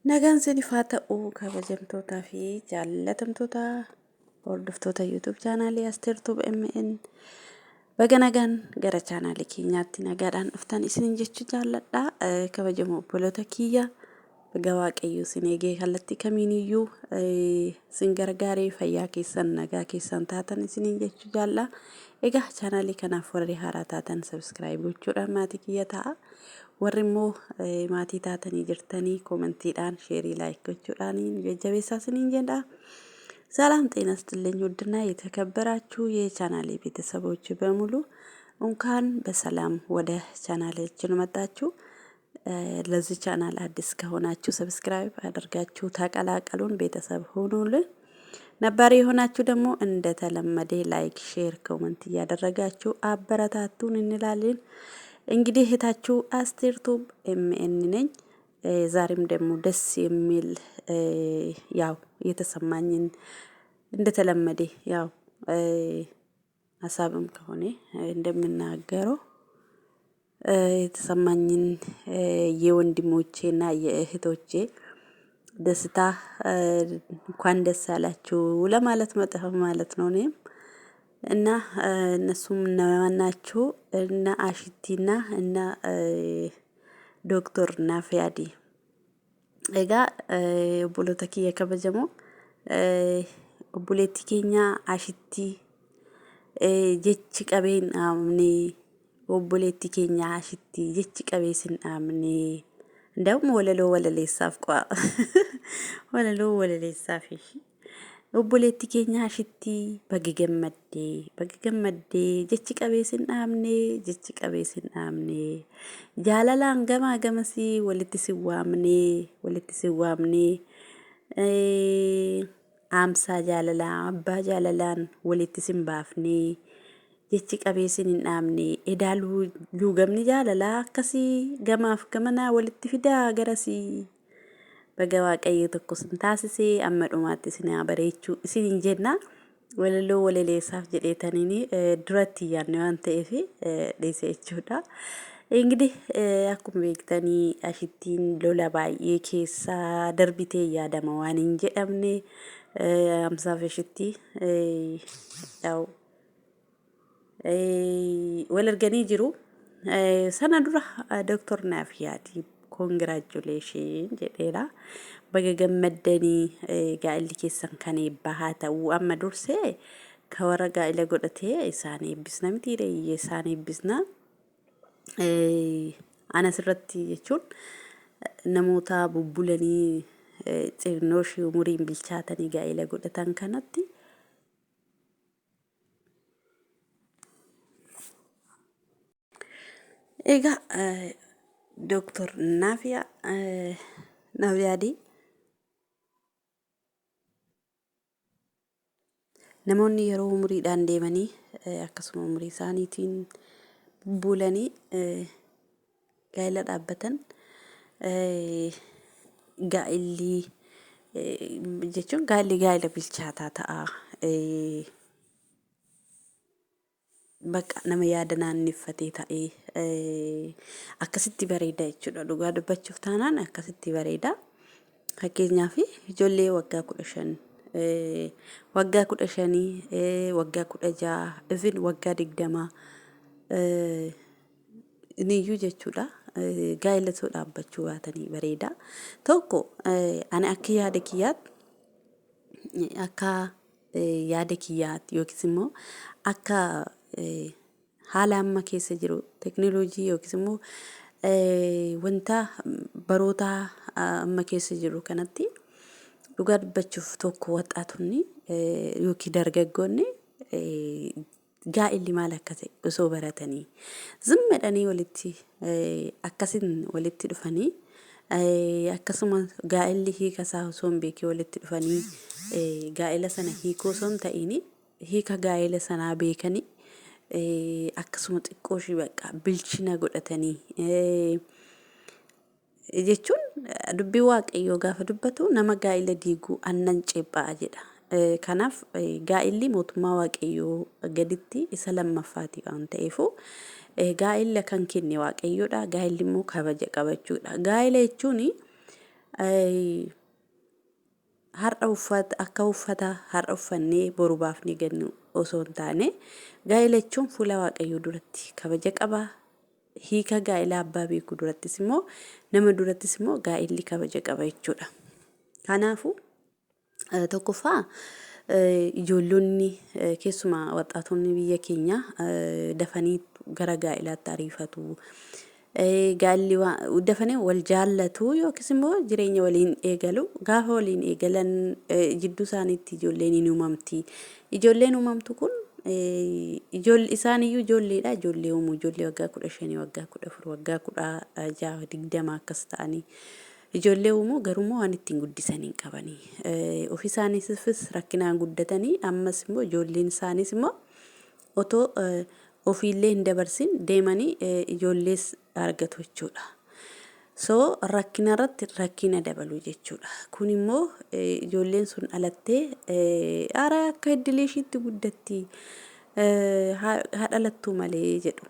Nagaan isiniif haa ta'u kabajamtootaa fi jaallatamtoota hordoftoota YouTube chaanaalii Asteer MN baga nagaan gara chaanaalii keenyaatti nagaadhaan dhuftan isinin jechuu jaalladha. Kabajamoo obboloota kiyya baga waaqayyo isin eegee kallattii kamiiniyyuu isin gargaaree fayyaa keessan nagaa keessan taatan isinin jechuu jaalla. Egaa chaanaalii kanaaf warri haaraa taatan subscribe gochuudhaan maatii kiyya ta'a. Warri immoo maatii taatanii jirtanii koomentiidhaan sheerii laayik gochuudhaan jajjabeessaa isiniin jedha. ሰላም ጤና ይስጥልኝ ውድና የተከበራችሁ የቻናሌ ቤተሰቦች በሙሉ እንኳን በሰላም ወደ ቻናላችን መጣችሁ። ለዚህ ቻናል አዲስ ከሆናችሁ ሰብስክራይብ አድርጋችሁ ተቀላቀሉን ቤተሰብ ሁኑልን። ነባር የሆናችሁ ደግሞ እንደተለመደ ላይክ ሼር ኮሜንት እያደረጋችሁ አበረታቱን እንላለን። እንግዲህ እህታችሁ አስቴር MN ነኝ። ዛሬም ደግሞ ደስ የሚል ያው የተሰማኝን እንደተለመደ ያው ሀሳብም ከሆነ እንደምናገረው የተሰማኝን የወንድሞቼና የእህቶቼ ደስታ እንኳን ደስ አላችሁ ለማለት መጣሁ ማለት ነው። እኔም እና እነሱም ናቸው እና አሽቲና እና ዶክተር ናፊያዲ ኤጋ ኦቦሎተኪ የከበጀሞ ኦቦሌቲ ኬኛ አሽቲ ጀች ቀቤን አምኔ ኦቦሌቲ ኬኛ አሽቲ ጀች ቀቤስን አምኔ እንደውም ወለሌሳፍ ቋ ወለሌሳፍ obboleetti keenya ashitti bagi gammaddee jechi qabeessin dhaabne jaalalaan gamaa gamasii walitti si waamne aamsaa jaalalaa abbaa jaalalaan walitti sin baafne jechi qabeessin hin dhaabne edaaluu luugamni jaalalaa akkasii gamaaf gamanaa walitti fidaa garasii. Baga waaqayyo tokko sin taasisee amma dhumaatti isin bareechuu isin jenna walaloo walaleessaaf jedheetanii duratti yaadne waan ta'eef dhiisee jechuudha. Engidiህ akkuma beektanii ashittiin lola baay'ee keessa darbitee yaadama waan hin jedhamne amsaaf ashitti yaw wal arganii jiru. Sana dura Dr. Nafiyaati congratulations jedheera. Baga gammaddanii gaa'illi keessan kan eebbahaa ta'uu amma dursee ka warra gaa'ila godhatee isaan eebbisna mitiire isaan eebbisna. Anas irratti jechuun namoota bubbulanii xirnooshii umuriin bilchaatanii gaa'ila godhatan kanatti egaa Dr. Nafiyaadi namoonni yeroo umuriidhaan deemanii akkasuma umurii isaaniitiin bubbulanii gaa'ila dhaabbatan gaa'illi jechuun gaa'ila bilchaataa ta'a. Bakka nama yaada naanneeffatee ta'ee akkasitti bareeda jechuudha. Dhugaa dubbachuuf taanaan akkasitti bareeda. Fakkeenyaaf ijoollee waggaa 15 waggaa 15 waggaa 16 even waggaa 20 niyyuu jechuudha. Gaa'ila soo dhaabbachuu baatanii bareeda. Tokko ani akka yaada kiyyaatti yookiis immoo akka haala amma keessa jiru teknooloojii yookiis immoo wanta baroota amma keessa jiru kanatti dhugaa dubbachuuf tokko waxaatonni yookiin dargaggoonni gaa'illi maal akka ta'e osoo baratanii zimmedhanii walitti akkasin walitti dhufanii akkasuma gaa'illi hiikasaa osoo hin beekee walitti dhufanii gaa'ila sana hiikoo osoo hin ta'in hiika gaa'ila sanaa beekanii akkasuma xiqqoo ishii bakka bilchina godhatanii jechuun dubbii waaqayyoo gaafa dubbatu nama gaa'ila diiguu annan ceephaa jedha. Kanaaf gaa'illi mootummaa waaqayyoo gaditti isa lammaffaati waan ta'eefu gaa'ila kan kenne waaqayyoodha. Gaa'illi immoo kabaja qabachuudha. Gaa'ila jechuun har'a uffata akka uffata har'a uffannee boru baafnee gannu osoo hin taane gaa'ela jechuun fuula waaqayyoo duratti kabaja qaba. Hiika gaa'ela abbaa beeku durattis immoo nama durattis immoo gaa'elli kabaja qaba jechuudha. Kanaafuu tokkoffaa ijoollonni keessumaa waxaatonni biyya keenya dafanii gara gaa'elaatti ariifatu. Gaa'elli dafanii wal jaallatu yookiis immoo jireenya waliin eegalu. Gaafa waliin eegalan jidduu isaaniitti ijoolleen ni uumamti. Ijoolleen uumamtu kun isaaniyyuu ijoolleedha. Ijoollee uumuu ijoollee waggaa 15 waggaa 14 waggaa 16 20 akkas ta'anii ijoollee uumuu garuu waan ittiin guddisanii qabanii ofii isaaniifis rakkinaan guddatanii ammas immoo ijoolleen isaaniis immoo otoo ofiillee hin dabarsin deemanii ijoollees argatu jechuudha. So rakkina irratti rakkina dabalu jechuudha. Kun immoo ijoolleen sun alattee ara akka iddilee ishiitti guddatti haadhalattuu malee jedhu.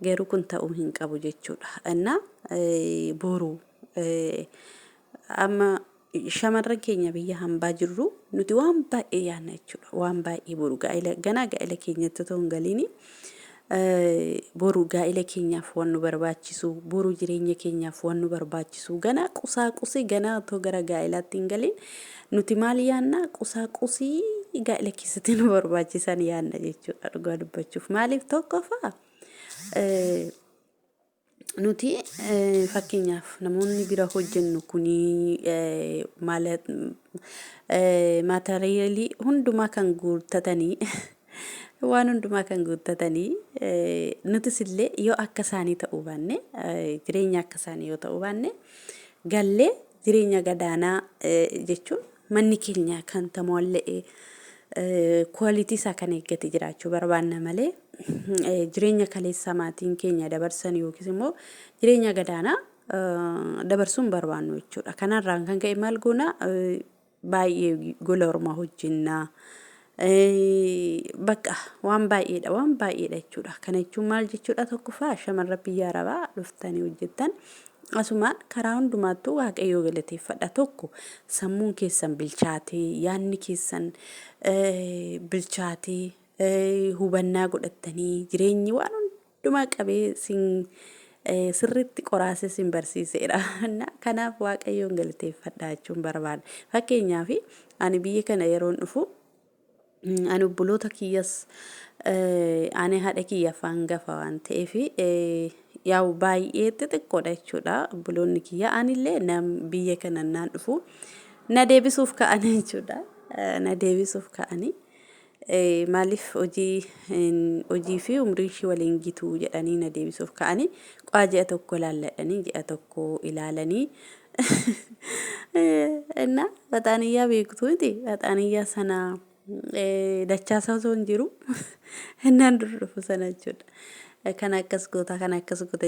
Garuu kun ta'uu hin qabu jechuudha. Innaa boru amma shamarran keenya biyya hambaa jirru nuti waan baay'ee yaadna jechuudha. Waan baay'ee boru ganaa gaa'ela keenyatti otoo hin galiini boru gaa'ela keenyaaf waan nu barbaachisu boru jireenya keenyaaf waan nu barbaachisu ganaa qusaaqusii ganaa otoo gara gaa'elaatti hin galiin nuti maal yaadna qusaaqusii gaa'ela keessatti nu barbaachisan yaadna jechuudha. Dhugaa dubbachuuf maaliif tokkoffaa nuti fakkeenyaaf namoonni bira hojjennu kuni maatiriyaali hundumaa kan guuttatanii waan hundumaa kan guuttatanii nutis illee yoo akka isaanii ta'uu baanne jireenya akka isaanii yoo ta'uu baanne gallee jireenya gadaanaa jechuun manni keenya kan tamollee quality isaa kan eeggate jiraachuu barbaanna malee jireenya kaleessa maatiin keenya dabarsan yookiis immoo jireenya gadaanaa dabarsuun barbaannu jechuudha. Kanarraan kan ka'e maal goona baay'ee gola ormaa hojjennaa. Bakka waan baay'eedha jechuudha. Kana jechuun maal jechuudha tokkoffaa shamarra biyya arabaa dhuftanii hojjettan asumaan karaa hundumaattuu waaqayyoo galateeffadha. Tokko sammuun keessan bilchaatee yaadni keessan bilchaatee hubannaa godhattanii jireenyi waan hundumaa qabee sirriitti qoraasee sin barsiiseedha. Kanaaf waaqayyoon galateeffadha jechuun barbaada. Fakkeenyaaf ani biyya kana yeroon dhufu ani obboloota kiyyas ani haadha kiyya hangafa waan ta'eef yaa'u baay'ee xixiqqoodha jechuudha. Obboloonni kiyya anillee biyya kana naan dhufu na deebisuuf ka'anii jechuudha. Na deebisuuf ka'anii maaliif hojii fi umrii ishii waliin gitu jedhanii na deebisuuf ka'anii ji'a tokko ilaalladhanii ji'a tokko ilaalanii እና baxaaniyyaa beektuuti baxaaniyyaa sana dachaasaa osoo hin jiru innaan dur dhufu sana jechuudha. Kan akkas goota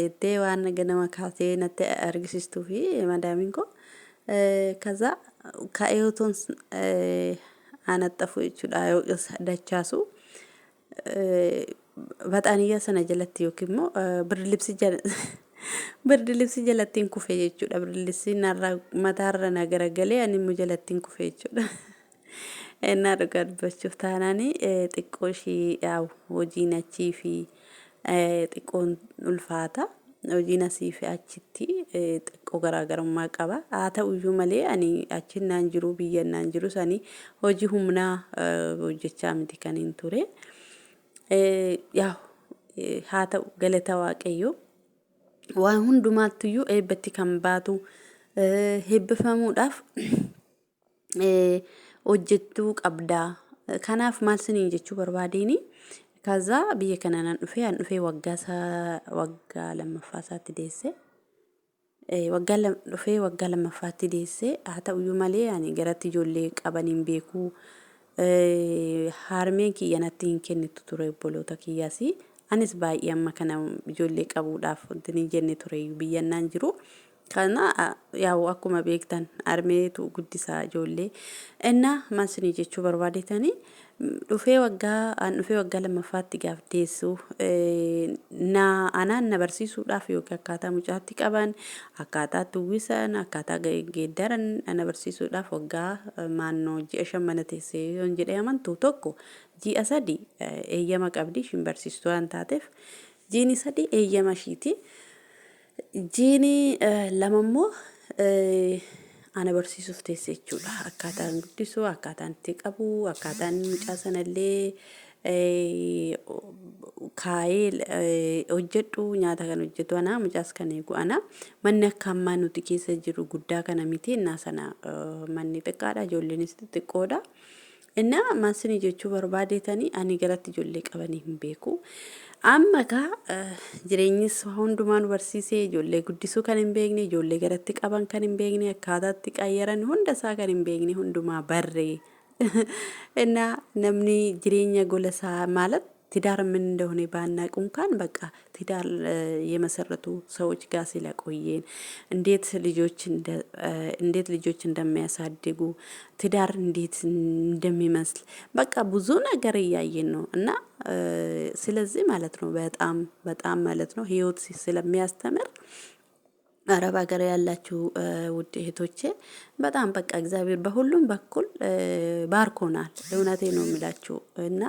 jettee waan ganama kaasee natti argisiistuu fi madaamiin koo kaza ka'ee otoon anaxxafu jechuudha dachaasu baxaaniyyaa sana jalatti yookiin immoo birdilibsi jalattiin kufee jechuudha. Birdilibsi narra mataarra na garagalee ani immoo jalattiin kufee jechuudha. Innaa dhugaa dubbachuuf taanaanii xiqqoo ishii yaa'u hojiin achii fi xiqqoon ulfaata. Hojiin asii fi achitti xiqqoo garaagarummaa qaba. Haa ta'uyyuu malee ani achi naan jiru biyya naan jiru sanii hojii humnaa hojjechaa miti kan hin ture. Yaa'u haa ta'u galata waaqayyoo waan hundumaattuyyuu eebbatti kan baatu eebbifamuudhaaf hojjettuu qabdaa. Kanaaf maal siniin jechuu barbaadeen kaza biyya kana nan dhufee waggaa lammaffaa isaatti deesse. Waggaa lammaffaatti deesse. Haa ta'uyyuu malee ani garatti ijoollee qabaniin beekuu harmeen kiyya natti hin kennitu ture obboloota kiyyaas. Anis baay'ee amma kana ijoollee qabuudhaaf wanti ni jenne ture biyya naan jiru. Kana yaa'u akkuma beektan harmeetu guddisaa ijoollee. Innaa maal sinii jechuu barbaadetanii dhufee waggaa lammaffaatti gaaf deessu anaan na barsiisuudhaaf yookiin akkaataa mucaatti qaban akkaataa tuwwisan akkaataa geeddaran na barsiisuudhaaf waggaa maannoo ji'a 5 mana teessee yoon jedhee amantu tokko ji'a 3 eeyyama qabdi shin barsiistuu waan taateef jiini 3 eeyyama ishiiti jiini lamammoo ana barsiisuuf teessee jechuudha akkaataan guddisuu akkaataan itti qabu akkaataan mucaa sanallee kaayee hojjedhu nyaata kan hojjetu ana mucaas kan eegu ana manni akka ammaa nuti keessa jiru guddaa kana miti innaa sana manni xiqqaadha ijoolleenis xiqqoodha inna maasini jechuu barbaadeetanii ani garatti ijoollee qabanii hin beeku amma ka jireenyis hundumaan barsiisee ijoollee guddisuu kan hin beekne ijoollee garatti qaban kan hin beekne akkaataatti qayyaran hunda isaa kan hin beekne hundumaa barree እና namni jireenya gola isaa ማለት ትዳር ምን እንደሆነ ባናውቅ እንኳን በቃ ትዳር የመሰረቱ ሰዎች ጋር ስለቆየን እንዴት ልጆች እንደሚያሳድጉ ትዳር እንዴት እንደሚመስል በቃ ብዙ ነገር እያየን ነው እና ስለዚህ ማለት ነው በጣም ማለት ነው ህይወት ስለሚያስተምር አረብ ሀገር ያላችሁ ውድ እህቶቼ በጣም በቃ እግዚአብሔር በሁሉም በኩል ባርኮናል እውነቴ ነው የሚላችሁ እና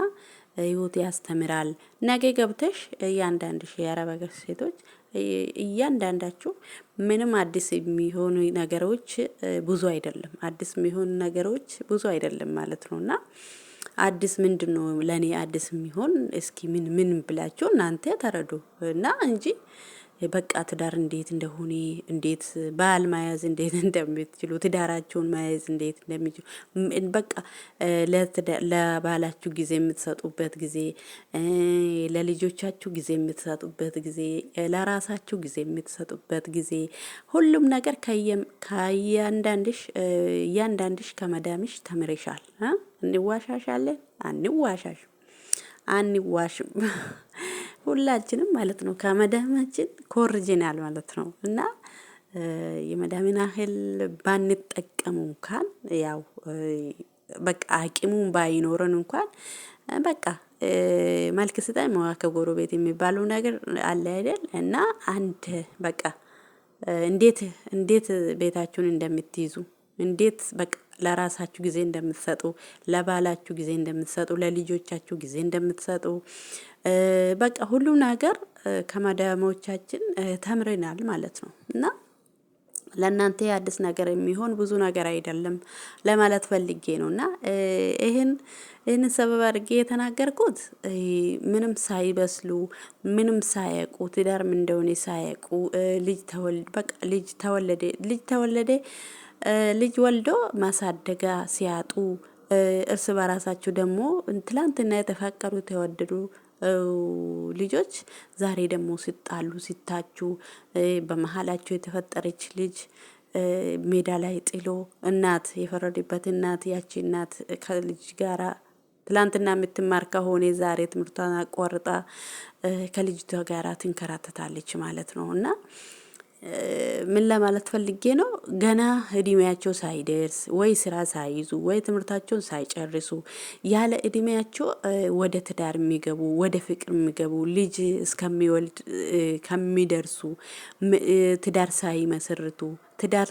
ህይወት ያስተምራል ነገ ገብተሽ እያንዳንድሽ የአረብ ሀገር ሴቶች እያንዳንዳችሁ ምንም አዲስ የሚሆኑ ነገሮች ብዙ አይደለም አዲስ የሚሆኑ ነገሮች ብዙ አይደለም ማለት ነውና አዲስ ምንድነው ለኔ አዲስ የሚሆን እስኪ ምን ብላችሁ እናንተ ተረዱ እና እንጂ በቃ ትዳር እንዴት እንደሆነ እንዴት ባል ማያዝ እንዴት እንደምትችሉ ትዳራችሁን ማያዝ እንዴት እንደምትችሉ በቃ ለባላችሁ ጊዜ የምትሰጡበት ጊዜ ለልጆቻችሁ ጊዜ የምትሰጡበት ጊዜ ለራሳችሁ ጊዜ የምትሰጡበት ጊዜ ሁሉም ነገር እያንዳንድሽ ከመዳምሽ ተምረሻል እንዋሻሻለን አንዋሽም ሁላችንም ማለት ነው ከመዳማችን ኮርጂናል ማለት ነው እና የመዳምን አህል ባንጠቀሙ እንኳን ያው በቃ አቂሙን ባይኖረን እንኳን በቃ መልክ ስታይ መዋከ ጎረቤት የሚባለው ነገር አለ አይደል እና አንድ በቃ እንዴት ቤታችሁን እንደምትይዙ እንዴት በቃ ለራሳችሁ ጊዜ እንደምትሰጡ ለባላችሁ ጊዜ እንደምትሰጡ ለልጆቻችሁ ጊዜ እንደምትሰጡ በቃ ሁሉ ነገር ከመዳሞቻችን ተምረናል ማለት ነው እና ለእናንተ አዲስ ነገር የሚሆን ብዙ ነገር አይደለም ለማለት ፈልጌ ነውና ይሄን ሰበብ አድርጌ የተናገርኩት ምንም ሳይበስሉ ምንም ሳያውቁ ትዳር ምን እንደሆነ ሳያውቁ ልጅ ወልዶ ማሳደጋ ሲያጡ እርስ በራሳቸው ደግሞ ትላንትና የተፋቀሩ ተወደዱ ልጆች ዛሬ ደግሞ ሲጣሉ ሲታቹ በመሃላቸው የተፈጠረች ልጅ ሜዳ ላይ ጥሎ እናት የፈረደበት እናት ያቺ እናት ከልጅ ጋራ ትላንትና የምትማር ከሆነ ዛሬ ትምህርቷን አቋርጣ ከልጅቷ ጋራ ትንከራተታለች ማለት ነው እና ምን ለማለት ፈልጌ ነው ገና እድሜያቸው ሳይደርስ ወይ ስራ ሳይዙ ወይ ትምህርታቸውን ሳይጨርሱ ያለ እድሜያቸው ወደ ትዳር የሚገቡ ወደ ፍቅር የሚገቡ ልጅ እስከሚወልድ ከሚደርሱ ትዳር ሳይመሰርቱ ትዳር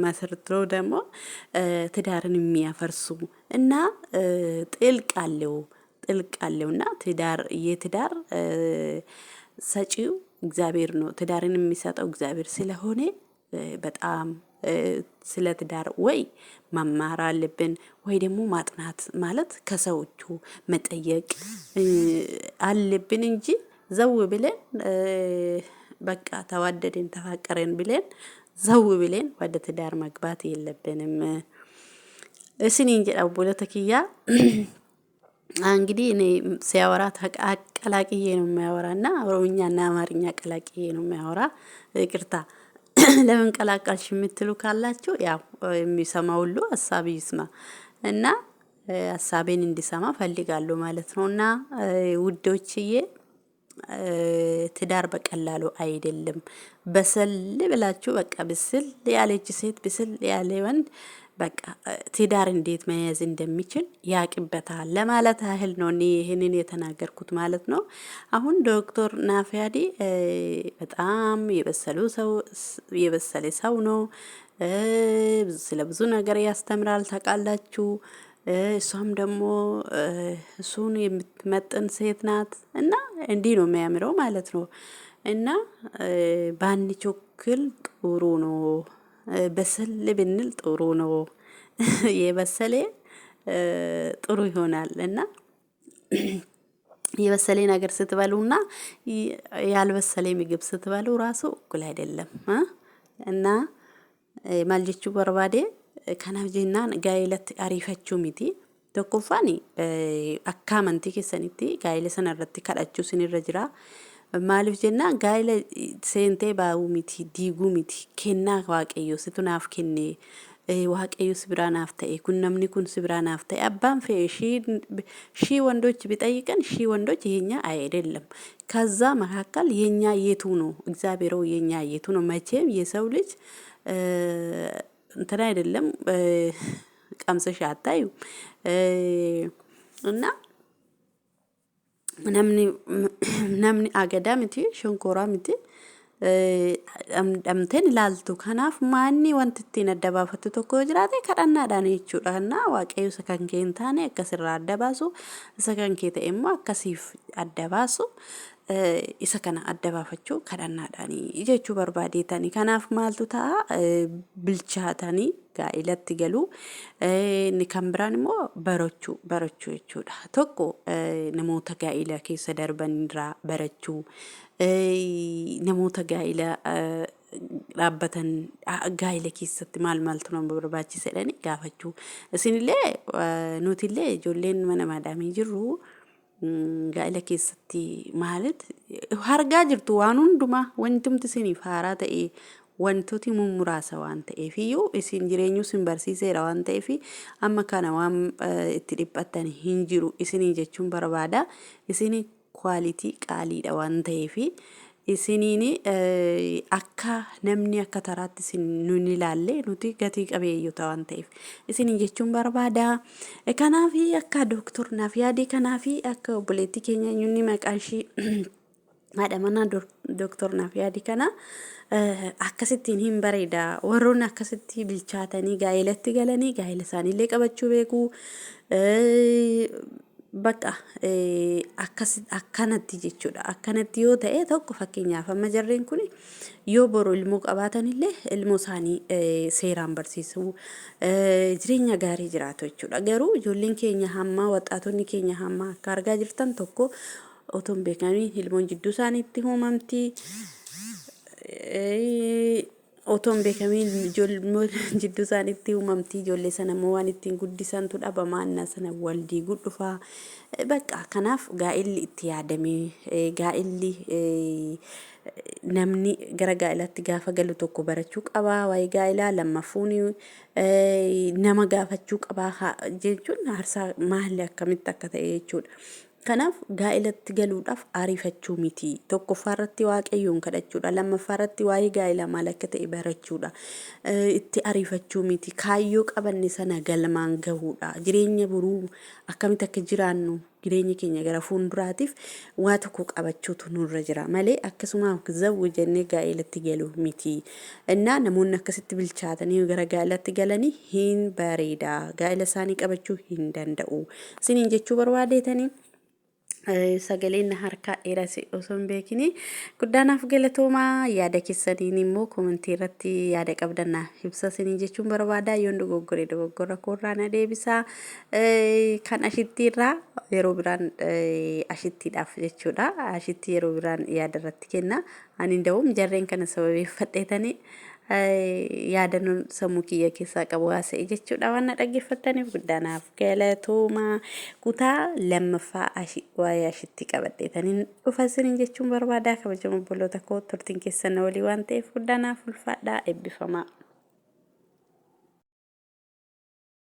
መስርተው ደግሞ ትዳርን የሚያፈርሱ እና ጥልቅ አለውና የትዳር ሰጪው እግዚአብሔር ነው ትዳርን የሚሰጠው እግዚአብሔር ስለሆነ በጣም ስለ ትዳር ወይ መማር አለብን ወይ ደግሞ ማጥናት ማለት ከሰዎቹ መጠየቅ አለብን እንጂ ዘው ብለን በቃ ተዋደድን ተፋቀረን ብለን ዘው ብለን ወደ ትዳር መግባት የለብንም እስኒ እንጀራው ቦለተኪያ እንግዲህ እኔ ሲያወራ አቀላቅዬ ነው የሚያወራና ኦሮምኛና አማርኛ አቀላቅዬ ነው የሚያወራ ይቅርታ ለምን ቀላቀልሽ የምትሉ ካላችሁ ያው የሚሰማው ሁሉ ሐሳብ ይስማ እና ሐሳቤን እንዲሰማ ፈልጋለሁ ማለት ነውና ውዶችዬ ትዳር በቀላሉ አይደለም በሰል ብላችሁ በቃ ብስል ያለች ሴት ብስል ያለ ወንድ በቃ ትዳር እንዴት መያዝ እንደሚችል ያቅበታል ለማለት ያህል ነው እኔ ይሄንን የተናገርኩት ማለት ነው። አሁን ዶክተር ናፊያዲ በጣም የበሰለ ሰው ነው። ስለ ብዙ ነገር ያስተምራል ታውቃላችሁ። እሷም ደግሞ እሱን የምትመጥን ሴት ናት እና እንዲህ ነው የሚያምረው ማለት ነው። እና ባንቾክል ጥሩ ነው። በሰል ብንል ጥሩ ነው። የበሰለ ጥሩ ይሆናል እና የበሰለ ነገር ስትበሉና ያልበሰለ ምግብ ስትበሉ ራሱ እኩል አይደለም። እና ማልጀቹ በርባዴ ከናፍ ጀናን ጋይለት አሪፈችው ሚቲ tokkoffaan akka amantii keessanitti gaa'ela sana irratti kadhachuu sinirra jira. Maaliif jennaan gaa'ela seentee baa'uu miti diiguu miti kennaa waaqayyoo situ naaf kenne waaqayyo sibira naaf ta'e kun namni kun sibira naaf ta'e abbaan fe'e ሺህ ወንዶች ቢጠይቀን ሺህ ወንዶች የኛ አይደለም። ከዛ መካከል የኛ የቱ ነው? እግዚአብሔር የኛ የቱ ነው? መቼም የሰው ልጅ እንትና አይደለም ቀምሰሽ አታዩ እና namni agadaa miti shonkoraa miti dhamteen ilaaltu kanaaf maanni wanti ittiin adda baafatu tokko jiraate kadhannaadhaan jechuudha. እና waaqayyo isa kan kee hin taane akkasirraa adda baasu isa kan kee ta'e immoo akkasiif adda baasu isa kana adda baafachuu kadhannaadhaanii jechuu barbaadeetanii kanaaf maaltu ta'a bilchaatanii gaa'ilatti galuu ni kan biraan immoo barachuu jechuudha. Tokko namoota gaa'ila keessa darbanirraa barachuu namoota gaa'ila dhaabbatan gaa'ila keessatti maaltu nama barbaachisedhani gaafachuu isinillee nutillee ijoolleen mana maadamii jirru gaa'ila keessatti maalit hargaa jirtu waan hundumaa wantumti isiniif haaraa ta'e wantooti mummuraasa waan ta'eef iyyuu isin jireenyu sin barsiiseera waan ta'eef amma kana waan itti dhiphattan hin jiru isinii jechuun barbaada. Isini kwaalitii qaaliidha waan ta'eef isiniin akka namni akka taraatti isin nun ilaalle nuti gatii qabeeyyota waan ta'eef isinii jechuun barbaada. Kanaaf akka doktor Nafiyaadii kanaaf akka obboleettii keenya nyunni maqaan ishii haadha manaa doktor Nafiyaadii kana akkasittiin hin bareeda warroon akkasitti bilchaatanii gaa'elatti galanii gaa'ela isaaniillee qabachuu beeku. Bakka akkanatti jechuudha. Akkanatti yoo ta'e tokko fakkeenyaaf amma jarreen kun yoo boru ilmoo qabaatanillee ilmoo isaanii seeraan barsiisuu jireenya gaarii jiraatu jechuudha. Garuu ijoolleen keenya hamma waxaatonni keenya hamma akka argaa jirtan tokko otoo hin beekanii ilmoon jidduu isaaniitti uumamti. Otoon beekamiin ijoollee jidduu isaaniitti uumamti ijoollee sana immoo waan ittiin guddisantu dhabamaa innaa sana waldii guddufaa bakka kanaaf gaa'illi itti yaadamee gaa'illi namni gara gaa'ilatti gaafa galu tokko barachuu qabaa waa'ee gaa'ilaa lammaffuun nama gaafachuu qabaa jechuun harsaa maalli akkamitti akka ta'e jechuudha. Kanaaf gaa'ilatti galuudhaaf ariifachuu miti tokkoffaarratti waaqayyoon kadhachuudha lammaffaarratti waa'ee gaa'ilaa maal akka ta'e barachuudha itti ariifachuu miti kaayyoo qabanne sana galmaan gahuudha jireenya buruu akkamitti akka jiraannu jireenya keenya gara fuulduraatiif waa tokko qabachuutu nurra jira malee akkasuma zawwu jennee gaa'ilatti galuu miti. Innaa namoonni akkasitti bilchaatanii gara gaa'ilatti galanii hin bareeda gaa'ila isaanii qabachuu hin danda'u isiniin jechuu barbaadeetanii. Sagaleen harka dheerase osoo hin beekini guddaanaaf galatoomaa yaada keessaniin immoo komentii irratti yaada qabdanna ibsa isinii jechuun barbaada yoon dogoggora koorraa na deebisaa kan ashittiirraa yeroo biraan ashittiidhaaf jechuudha ashitti yeroo biraan yaada irratti kenna ani ndawum jarreen kana sababeeffadheetanii yaadanuun sammuu kiyya keessaa qabu haasa'e jechuudha waan na dhaggeeffattaniif guddaanaaf galatoomaa kutaa lammaffaa waa'ee ashitti qabadheetaniin dhufa isiniin jechuun barbaada kabajamoo obboloota koo turtiin keessan walii waan ta'eef guddaanaaf ulfaadhaa eebbifamaa.